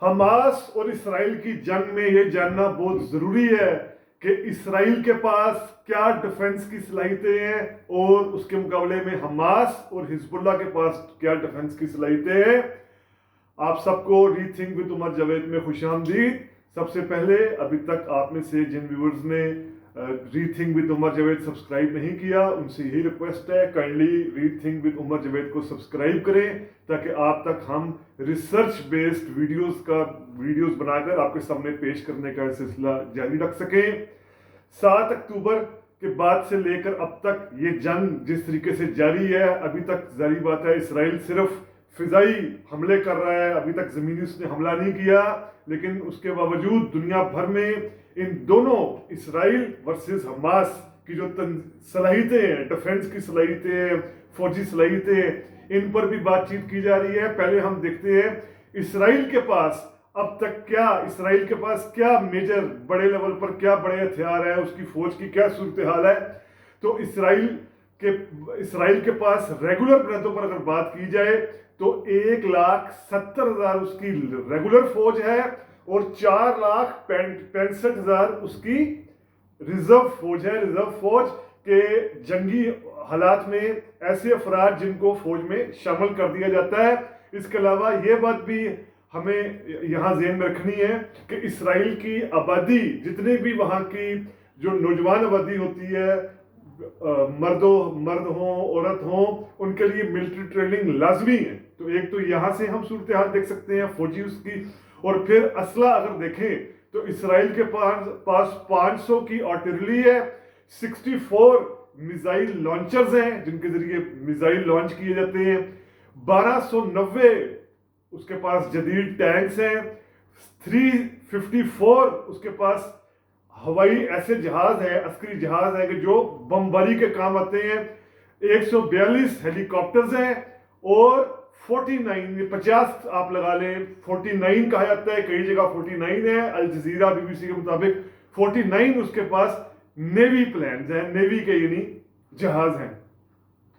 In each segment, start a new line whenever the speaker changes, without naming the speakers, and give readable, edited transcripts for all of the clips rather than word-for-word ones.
Hamas اور اسرائیل کی جنگ میں یہ جاننا بہت ضروری ہے کہ اسرائیل کے پاس کیا ڈیفنس کی صلاحیتیں ہیں اور اس کے مقابلے میں حماس اور حزب اللہ کے پاس کیا ڈیفنس کی صلاحیتیں ہیں۔ آپ سب کو ری تھنک وتھ عمر جاوید میں خوش آمدید۔ سب سے پہلے ابھی تک آپ میں سے جن ویورز نے rethink with Umar Javed subscribe نہیں کیا، ان سے یہی ریکویسٹ ہے kindly rethink with Umar Javed کو سبسکرائب کریں تاکہ آپ تک ہم ریسرچ بیسڈ ویڈیوز بنا کر آپ کے سامنے پیش کرنے کا سلسلہ جاری رکھ سکیں۔ 7 اکتوبر کے بعد سے لے کر اب تک یہ جنگ جس طریقے سے جاری ہے، ابھی تک ظاہری بات ہے اسرائیل صرف فضائی حملے کر رہا ہے، ابھی تک زمینی اس نے حملہ نہیں کیا، لیکن اس کے باوجود دنیا بھر میں ان دونوں اسرائیل ورسز حماس کی جو صلاحیتیں ہیں، ڈیفنس کی صلاحیتیں ہیں، فوجی صلاحیتیں ہیں، ان پر بھی بات چیت کی جا رہی ہے۔ پہلے ہم دیکھتے ہیں اسرائیل کے پاس اب تک اسرائیل کے پاس کیا میجر بڑے لیول پر کیا بڑے ہتھیار ہیں، اس کی فوج کی کیا صورتحال ہے۔ تو اسرائیل کے پاس ریگولر بنیادوں پر اگر بات کی جائے تو 1,70,000 اس کی ریگولر فوج ہے اور 4,65,000 اس کی ریزرو فوج ہے۔ ریزرو فوج کے جنگی حالات میں ایسے افراد جن کو فوج میں شامل کر دیا جاتا ہے۔ اس کے علاوہ یہ بات بھی ہمیں یہاں ذہن میں رکھنی ہے کہ اسرائیل کی آبادی، جتنے بھی وہاں کی جو نوجوان آبادی ہوتی ہے، مرد ہوں عورت ہوں، ان کے لیے ملٹری ٹریننگ لازمی ہے۔ تو ایک تو یہاں سے ہم صورتحال دیکھ سکتے ہیں فوجی اس کی، اور پھر اسلحہ اگر دیکھیں تو اسرائیل کے پاس 500 کی آرٹلری ہے، 64 میزائل لانچرز ہیں جن کے ذریعے میزائل لانچ کیے جاتے ہیں، 1290 اس کے پاس جدید ٹینکس ہیں، 354 اس کے پاس ہوائی ایسے جہاز ہیں، عسکری جہاز ہیں کہ جو بمباری کے کام آتے ہیں، 142 ہیلی کاپٹرز ہیں، اور 50 آپ لگا لیں، 49 کہا جاتا ہے، کئی جگہ 49 ہے، الجزیرہ BBC کے مطابق 49 اس کے پاس نیوی پلینز ہیں، نیوی کے یعنی جہاز ہیں۔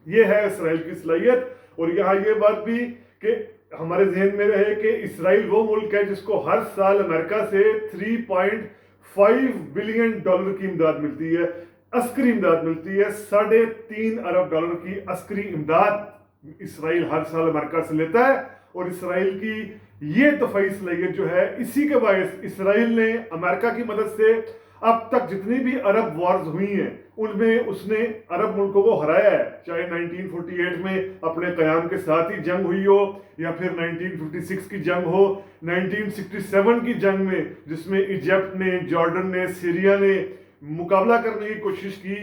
یہ ہے اسرائیل کی صلاحیت۔ اور یہاں یہ بات بھی کہ ہمارے ذہن میں رہے کہ اسرائیل وہ ملک ہے جس کو ہر سال امریکہ سے 3.5 بلین ڈالر کی امداد ملتی ہے، عسکری امداد ملتی ہے۔ 3.5 ارب ڈالر کی عسکری امداد اسرائیل ہر سال امریکہ سے لیتا ہے، اور اسرائیل کی یہ دفاعی صلاحیت جو ہے، اسی کے باعث اسرائیل نے امریکہ کی مدد سے اب تک جتنی بھی عرب وارز ہوئی ہیں ان میں اس نے عرب ملکوں کو ہرایا ہے، چاہے 1948 میں اپنے قیام کے ساتھ ہی جنگ ہوئی ہو، یا پھر 1956 کی جنگ ہو، 1967 کی جنگ میں جس میں ایجپٹ نے، جارڈن نے، سیریا نے مقابلہ کرنے کی کوشش کی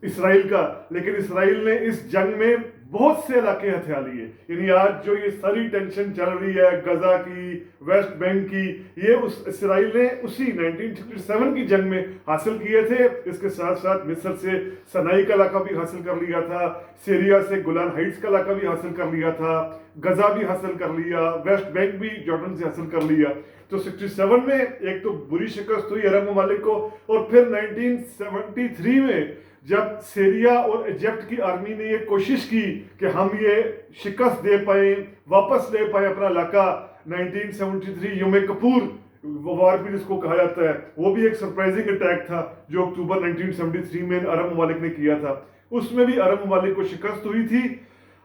اسرائیل کا، لیکن اسرائیل نے اس جنگ میں بہت سے علاقے ہتھیا لیے۔ یعنی آج جو یہ ساری ٹینشن چل رہی ہے غزہ کی، ویسٹ بینک کی، یہ اسرائیل نے اسی 1967 کی جنگ میں حاصل کیے تھے۔ اس کے ساتھ ساتھ مصر سے سنائی کا علاقہ بھی حاصل کر لیا تھا، سیریا سے گولان ہائٹس کا علاقہ بھی حاصل کر لیا تھا، غزہ بھی حاصل کر لیا، ویسٹ بینک بھی جارڈن سے حاصل کر لیا۔ تو 67 میں ایک تو بری شکست ہوئی عرب ممالک کو، اور پھر 1973 میں جب سیریا اور ایجپٹ کی آرمی نے یہ کوشش کی کہ ہم یہ شکست دے پائیں، واپس لے پائیں اپنا علاقہ، 1973 یوم کپور وار بھی جس کو کہا جاتا ہے، وہ بھی ایک سرپرائزنگ اٹیک تھا جو اکتوبر 1973 میں عرب ممالک نے کیا تھا، اس میں بھی عرب ممالک کو شکست ہوئی تھی۔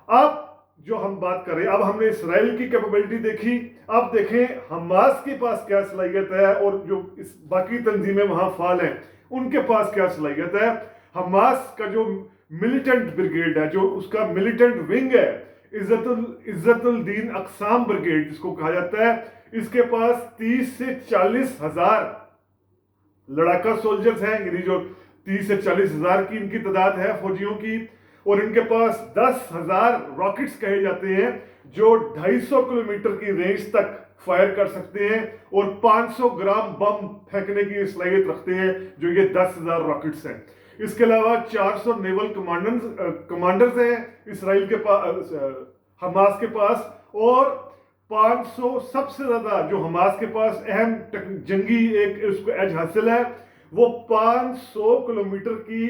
اب جو ہم بات کر رہے ہیں، اب ہم نے اسرائیل کی کیپیبلٹی دیکھی، اب دیکھیں حماس کے پاس کیا صلاحیت ہے، اور جو باقی تنظیمیں وہاں فعال ہیں ان کے پاس کیا صلاحیت ہے۔ حماس کا جو ملیٹنٹ بریگیڈ ہے، جو اس کا ملیٹنٹ ونگ ہے، عزت الدین اقسام بریگیڈ جس کو کہا جاتا ہے، اس کے پاس 30 سے 40 ہزار لڑاکا سولجرز ہیں، یعنی جو 30 سے 40 ہزار کی ان کی تعداد ہے فوجیوں کی، اور ان کے پاس 10,000 راکٹس کہے جاتے ہیں جو 250 کلومیٹر کی رینج تک فائر کر سکتے ہیں، اور 500 گرام بم پھینکنے کی صلاحیت رکھتے ہیں جو یہ 10,000 راکٹس ہیں۔ اس کے علاوہ 400 نیول کمانڈرز ہیں اسرائیل کے پاس، حماس کے پاس، اور 500 سب سے زیادہ جو حماس کے پاس اہم جنگی ایک اس کو ایج حاصل ہے، وہ 500 کلومیٹر کی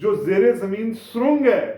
جو زیر زمین سرنگ ہے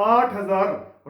8000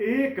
1